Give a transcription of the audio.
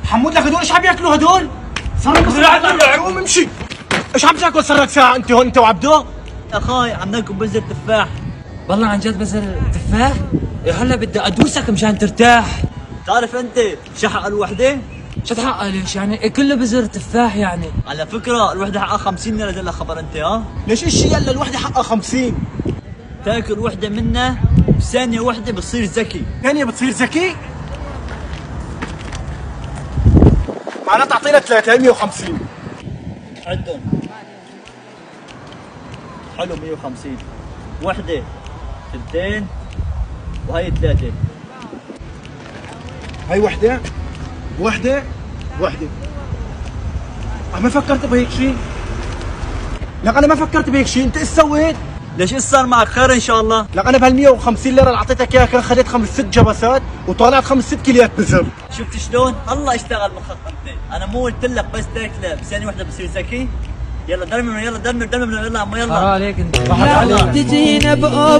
حمود لك هدول ايش عم ياكلوا هدول؟ سرق قوم امشي. ايش عم تاكل سرك ساعة انت هون انت وعبده؟ اخاي عم ناكل بذر تفاح. والله عن جد بذر تفاح؟ هلا بدي ادوسك مشان ترتاح. تعرف انت شحق الوحده؟ شو تحقق ليش يعني؟ كله بذر تفاح يعني. على فكره الوحده حقها 50 ليره زي خبر انت ها؟ ليش الشيء يلا الوحدة حقها 50؟ تاكل وحده منها بثانيه وحده بتصير ذكي. ثانية بتصير ذكي؟ معناتها تعطينا 350. عدهم. حلو 150. وحده، ثنتين، وهي ثلاثه. هاي وحدة وحدة. ما فكرت بهيك شيء؟ لك انا ما فكرت بهيك شيء، انت ايش سويت؟ ليش ايش صار معك؟ خير ان شاء الله. لك انا بهال 150 ليرة اللي اعطيتك اياها كان خليت 5 6 جبسات وطلعت 5 6 كيليات بزر. شفت شلون؟ الله اشتغل مخك انت، انا مو قلت لك بس تاكله بثانيه وحده بصير ذكي؟ يلا درمر يلا درمر يلا عمو يلا. حرام عليك انت. يلا. تجينا بأوبا